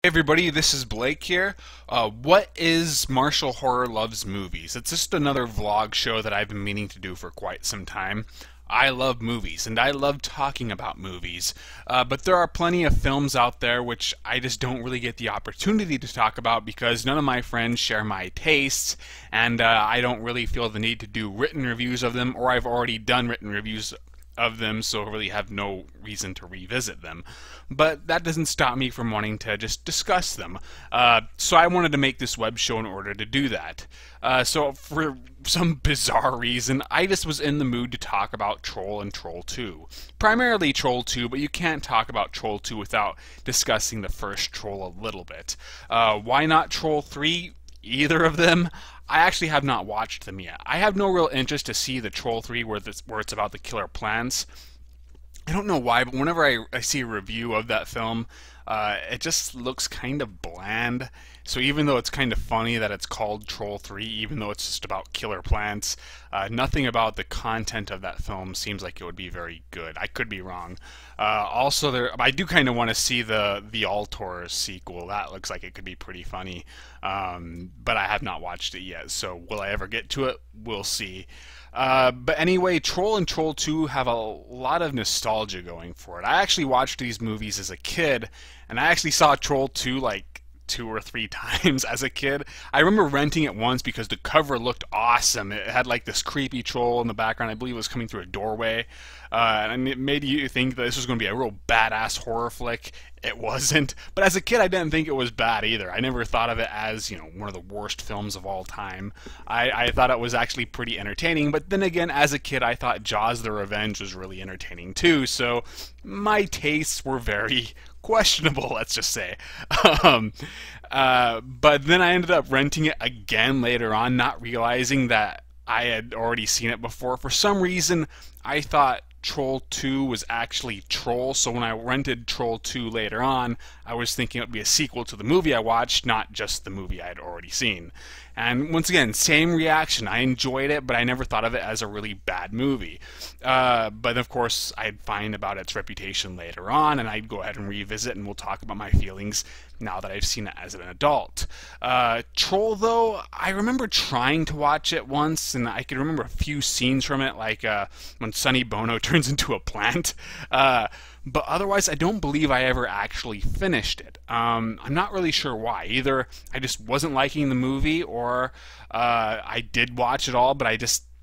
Hey everybody, this is Blake here. What is Martial Horror Loves Movies? It's just another vlog show that I've been meaning to do for quite some time. I love movies, and I love talking about movies, but there are plenty of films out there which I just don't really get the opportunity to talk about because none of my friends share my tastes, and I don't really feel the need to do written reviews of them, or I've already done written reviews of them, so I really have no reason to revisit them. But that doesn't stop me from wanting to just discuss them. So I wanted to make this web show in order to do that. So for some bizarre reason, I just was in the mood to talk about Troll and Troll 2. Primarily Troll 2, but you can't talk about Troll 2 without discussing the first Troll a little bit. Why not Troll 3? Either of them? I actually have not watched them yet. I have no real interest to see the Troll 3 where it's about the killer plants. I don't know why, but whenever I see a review of that film, it just looks kind of bland. So even though it's kind of funny that it's called Troll 3, even though it's just about killer plants, nothing about the content of that film seems like it would be very good. I could be wrong. Also, I do kind of want to see the Altor sequel. That looks like it could be pretty funny, but I have not watched it yet. So will I ever get to it? We'll see. But anyway, Troll and Troll 2 have a lot of nostalgia going for it. I actually watched these movies as a kid, and I actually saw Troll 2 like 2 or 3 times as a kid. I remember renting it once because the cover looked awesome. It had like this creepy troll in the background. I believe it was coming through a doorway. And it made you think that this was going to be a real badass horror flick. It wasn't. But as a kid, I didn't think it was bad either. I never thought of it as, one of the worst films of all time. I thought it was actually pretty entertaining. But then again, as a kid, I thought Jaws the Revenge was really entertaining too. So my tastes were very questionable, let's just say. But then I ended up renting it again later on, not realizing that I had already seen it before. For some reason, I thought Troll 2 was actually Troll, so when I rented Troll 2 later on, I was thinking it would be a sequel to the movie I watched, not just the movie I had already seen. And once again, same reaction. I enjoyed it, but I never thought of it as a really bad movie. But of course, I'd find about its reputation later on, and I'd go ahead and revisit, and we'll talk about my feelings now that I've seen it as an adult. Troll, though, I remember trying to watch it once, and I could remember a few scenes from it, like when Sonny Bono turns into a plant. But otherwise, I don't believe I ever actually finished it. I'm not really sure why. Either I just wasn't liking the movie, or I did watch it all, but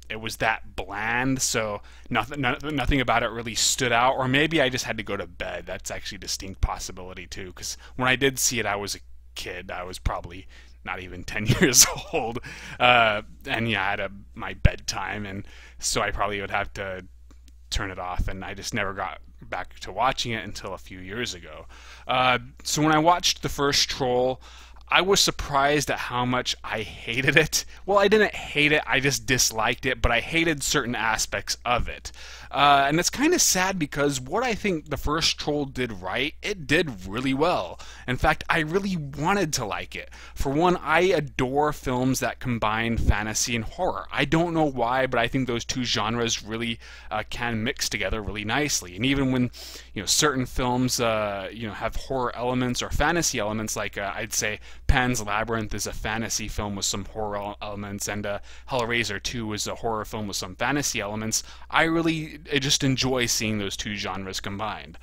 it was that bland, so nothing about it really stood out. Or maybe I just had to go to bed. That's actually a distinct possibility too, because when I did see it, I was a kid. I was probably not even 10 years old, and yeah, I had my bedtime, and so I probably would have to turn it off, and I just never got back to watching it until a few years ago. So when I watched the first Troll, I was surprised at how much I hated it. Well, I didn't hate it, I just disliked it, but I hated certain aspects of it. And it's kind of sad because what I think the first Troll did right, it did really well. In fact, I really wanted to like it. For one, I adore films that combine fantasy and horror. I don't know why, but I think those two genres really can mix together really nicely. And even when certain films have horror elements or fantasy elements, like I'd say Pan's Labyrinth is a fantasy film with some horror elements, and Hellraiser 2 is a horror film with some fantasy elements, I just enjoy seeing those two genres combined.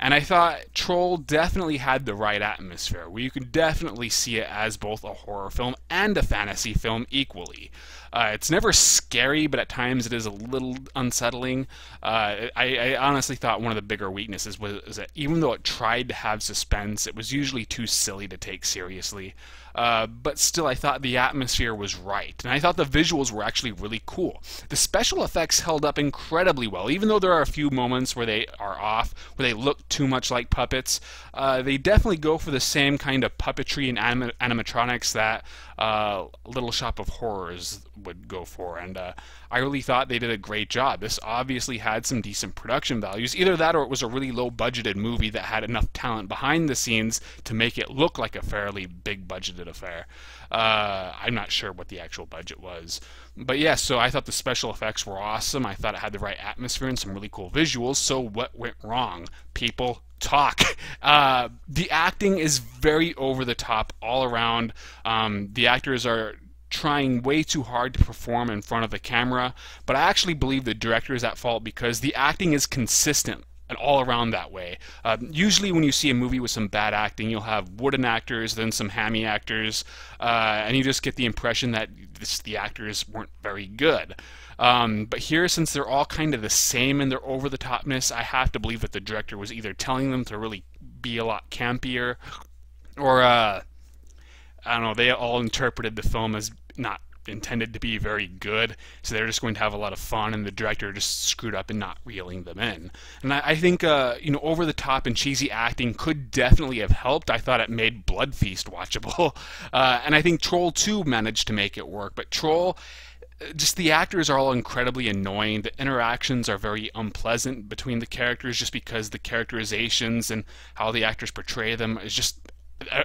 And I thought Troll definitely had the right atmosphere, where you could definitely see it as both a horror film and a fantasy film equally. It's never scary, but at times it is a little unsettling. I honestly thought one of the bigger weaknesses was that even though it tried to have suspense, it was usually too silly to take seriously. But still, I thought the atmosphere was right, and I thought the visuals were actually really cool. The special effects held up incredibly well, even though there are a few moments where they are off, where they look too much like puppets. They definitely go for the same kind of puppetry and animatronics that Little Shop of Horrors would go for, and I really thought they did a great job. This obviously had some decent production values. Either that or it was a really low budgeted movie that had enough talent behind the scenes to make it look like a fairly big budgeted affair. I'm not sure what the actual budget was. But yeah, so I thought the special effects were awesome. I thought it had the right atmosphere and some really cool visuals. So what went wrong? People talk. The acting is very over the top all around. The actors are trying way too hard to perform in front of the camera, but I actually believe the director is at fault because the acting is consistent and all around that way. Usually when you see a movie with some bad acting, you'll have wooden actors, then some hammy actors, and you just get the impression that the actors weren't very good. But here, since they're all kind of the same in their over-the-topness, I have to believe that the director was either telling them to really be a lot campier, or I don't know, they all interpreted the film as not intended to be very good, so they're just going to have a lot of fun, and the director just screwed up in not reeling them in. And I think over the top and cheesy acting could definitely have helped. I thought it made Blood Feast watchable, and I think Troll 2 managed to make it work, but Troll, just the actors are all incredibly annoying. The interactions are very unpleasant between the characters just because the characterizations and how the actors portray them is just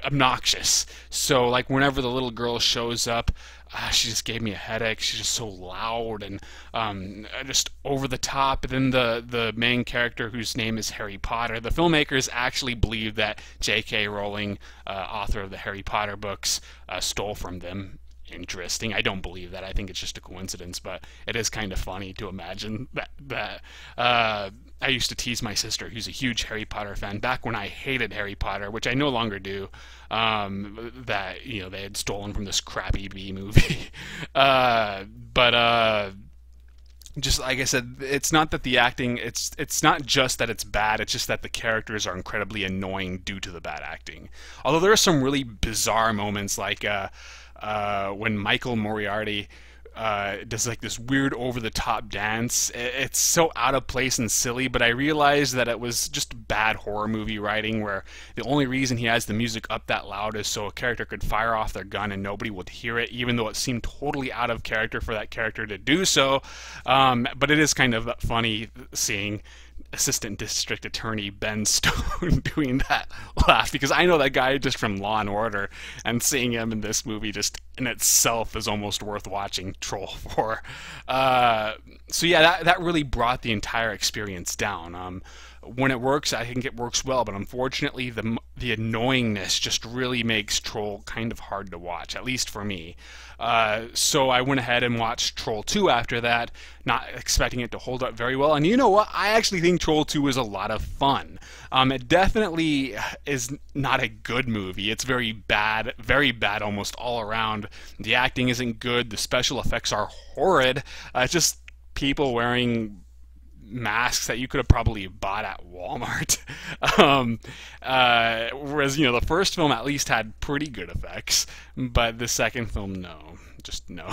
obnoxious. So like whenever the little girl shows up, she just gave me a headache. She's just so loud and just over the top. And then the main character, whose name is Harry Potter, the filmmakers actually believe that J.K. Rowling, author of the Harry Potter books, stole from them. Interesting. I don't believe that. I think it's just a coincidence, but it is kind of funny to imagine that I used to tease my sister, who's a huge Harry Potter fan, back when I hated Harry Potter, which I no longer do, that they had stolen from this crappy B movie. Just like I said, it's not that the acting, it's not just that it's bad, it's just that the characters are incredibly annoying due to the bad acting. Although there are some really bizarre moments, like when Michael Moriarty does like this weird over-the-top dance. It's so out of place and silly, but I realized that it was just bad horror movie writing, where the only reason he has the music up that loud is so a character could fire off their gun and nobody would hear it, even though it seemed totally out of character for that character to do so. But it is kind of funny seeing Assistant District Attorney Ben Stone doing that laugh, because I know that guy just from Law and Order, and seeing him in this movie just in itself is almost worth watching Troll 4. So yeah, that really brought the entire experience down. When it works, I think it works well, but unfortunately the annoyingness just really makes Troll kind of hard to watch, at least for me. So I went ahead and watched Troll 2 after that, not expecting it to hold up very well. And you know what? I actually think Troll 2 is a lot of fun. It definitely is not a good movie. It's very bad almost all around. The acting isn't good. The special effects are horrid. It's just people wearing masks that you could have probably bought at Walmart. Whereas, the first film at least had pretty good effects, but the second film, no. Just no.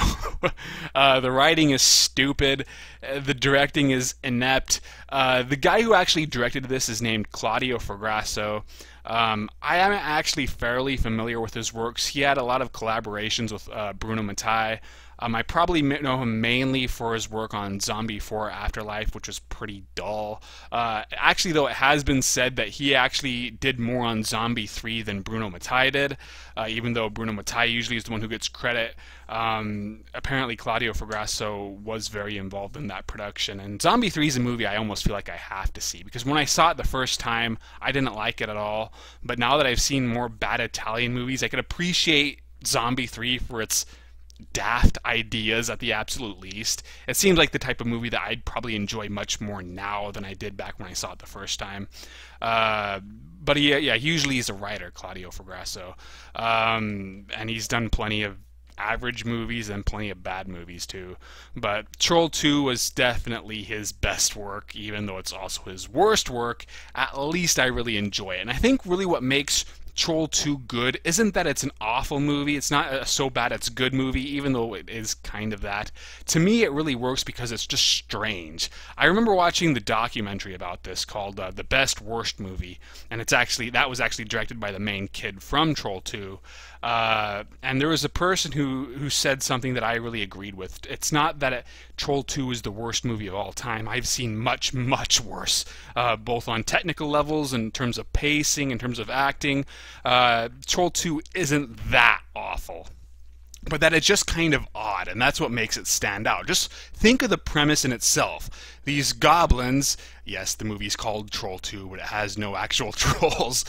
The writing is stupid. The directing is inept. The guy who actually directed this is named Claudio Fragasso. I am actually fairly familiar with his works. He had a lot of collaborations with Bruno Mattei. I probably know him mainly for his work on Zombie 4 Afterlife, which was pretty dull. Actually, though, it has been said that he actually did more on Zombie 3 than Bruno Mattei did, even though Bruno Mattei usually is the one who gets credit. Apparently, Claudio Fragasso was very involved in that production. And Zombie 3 is a movie I almost feel like I have to see, because when I saw it the first time, I didn't like it at all. But now that I've seen more bad Italian movies, I could appreciate Zombie 3 for its daft ideas at the absolute least. It seems like the type of movie that I'd probably enjoy much more now than I did back when I saw it the first time. But yeah, usually he's a writer, Claudio Fragasso, and he's done plenty of average movies and plenty of bad movies too. But Troll 2 was definitely his best work, even though it's also his worst work. At least I really enjoy it. And I think really what makes Troll 2 good isn't that it's an awful movie. It's not a so bad it's good movie, even though it is kind of that. To me, it really works because it's just strange. I remember watching the documentary about this called The Best Worst Movie, and that was actually directed by the main kid from Troll 2. And there was a person who said something that I really agreed with. It's not that Troll 2 is the worst movie of all time. I've seen much, much worse, both on technical levels, in terms of pacing, in terms of acting. Troll 2 isn't that awful, but that it's just kind of odd, and that's what makes it stand out. Just think of the premise in itself. These goblins, yes, the movie's called Troll 2, but it has no actual trolls.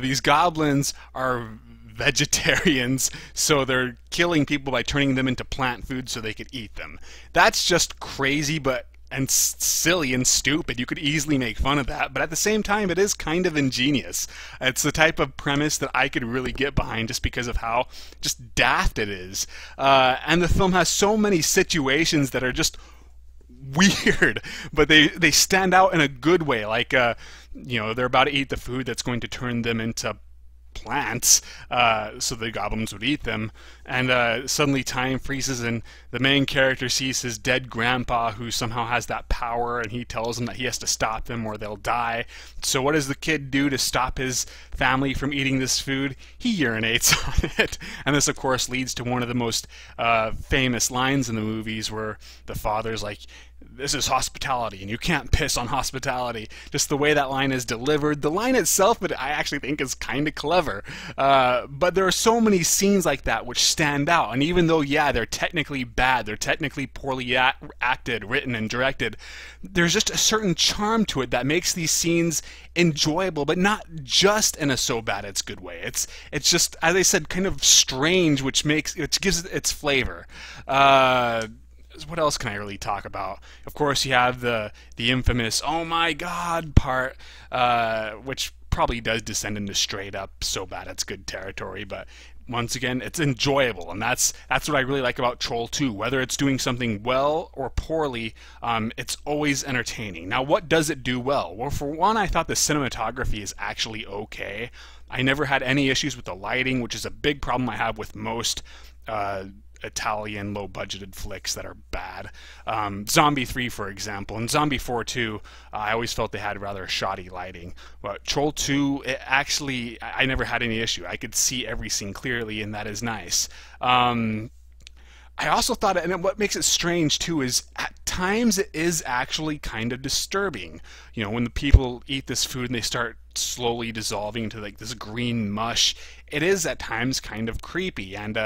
These goblins are vegetarians, so they're killing people by turning them into plant food so they could eat them. That's just crazy, and silly and stupid. You could easily make fun of that, but at the same time, it is kind of ingenious. It's the type of premise that I could really get behind just because of how just daft it is. And the film has so many situations that are just weird, but they stand out in a good way. Like, they're about to eat the food that's going to turn them into plants, so the goblins would eat them, and suddenly time freezes and the main character sees his dead grandpa, who somehow has that power, and he tells him that he has to stop them or they'll die. So what does the kid do to stop his family from eating this food? He urinates on it, and this of course leads to one of the most famous lines in the movies, where the father's like, "This is hospitality, and you can't piss on hospitality." Just the way that line is delivered. The line itself, but I actually think is kind of clever. But there are so many scenes like that which stand out. And even though, yeah, they're technically bad, they're technically poorly acted, written, and directed, there's just a certain charm to it that makes these scenes enjoyable, but not just in a so bad it's good way. It's just, as I said, kind of strange, which gives it its flavor. What else can I really talk about? Of course, you have the infamous "oh my god" part, which probably does descend into straight up so bad it's good territory, but once again, it's enjoyable, and that's what I really like about Troll 2. Whether it's doing something well or poorly, it's always entertaining. Now, what does it do well? Well, for one, I thought the cinematography is actually okay. I never had any issues with the lighting, which is a big problem I have with most Italian low-budgeted flicks that are bad. Zombie 3, for example, and Zombie 4 too, I always felt they had rather shoddy lighting. But Troll 2, I never had any issue. I could see every scene clearly, and that is nice. I also thought, and what makes it strange too, is at times it is actually kind of disturbing. When the people eat this food and they start slowly dissolving into like this green mush, it is at times kind of creepy. And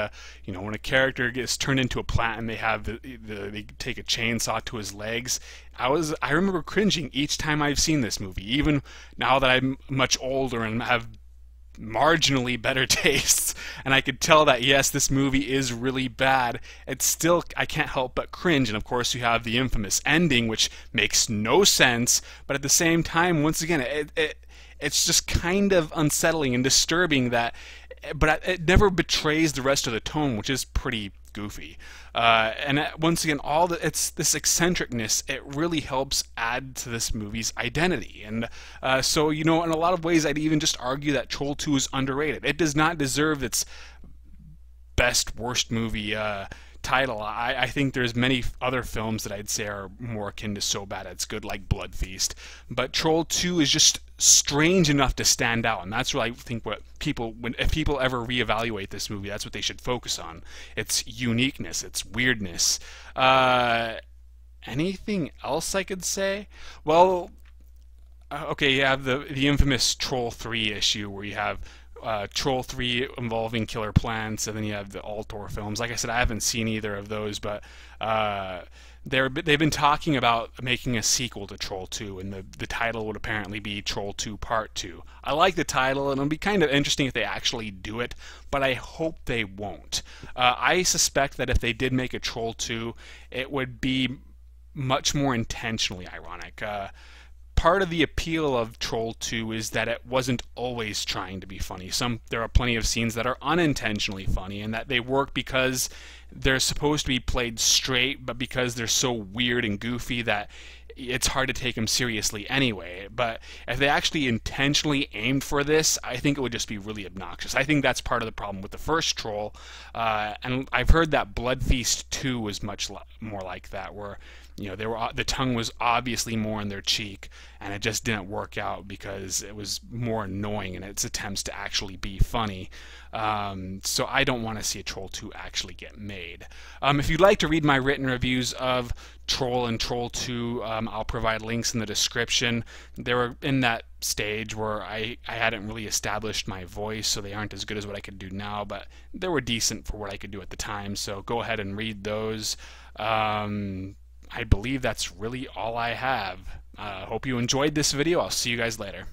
when a character gets turned into a plant and they take a chainsaw to his legs, I remember cringing each time I've seen this movie. Even now that I'm much older and have marginally better tastes, and I could tell that yes, this movie is really bad, it's still, I can't help but cringe. And of course you have the infamous ending, which makes no sense, but at the same time, once again, it's just kind of unsettling and disturbing, but it never betrays the rest of the tone, which is pretty goofy. And once again, it's this eccentricness, it really helps add to this movie's identity. And so, in a lot of ways, I'd even just argue that Troll 2 is underrated. It does not deserve its best worst movie title. I think there's many other films that I'd say are more akin to so bad it's good, like Blood Feast. But Troll 2 is just strange enough to stand out, and that's what I think if people ever reevaluate this movie, that's what they should focus on. Its uniqueness, its weirdness. Anything else I could say? Well, okay, you have the infamous Troll 3 issue, where you have Troll 3 involving killer plants, and then you have the Altor films. Like I said, I haven't seen either of those, but they've been talking about making a sequel to Troll 2, and the title would apparently be Troll 2 Part 2. I like the title, and it'll be kind of interesting if they actually do it, but I hope they won't. I suspect that if they did make a Troll 2, it would be much more intentionally ironic. Part of the appeal of Troll 2 is that it wasn't always trying to be funny. There are plenty of scenes that are unintentionally funny, and that they work because they're supposed to be played straight, but because they're so weird and goofy that it's hard to take them seriously anyway. But if they actually intentionally aimed for this, I think it would just be really obnoxious. I think that's part of the problem with the first Troll. And I've heard that Blood Feast 2 was much more like that, where the tongue was obviously more in their cheek, and it just didn't work out because it was more annoying in its attempts to actually be funny. So I don't want to see a Troll 2 actually get made. If you'd like to read my written reviews of Troll and Troll 2, I'll provide links in the description. They were in that stage where I hadn't really established my voice, so they aren't as good as what I could do now, but they were decent for what I could do at the time, so go ahead and read those. I believe that's really all I have. Hope you enjoyed this video. I'll see you guys later.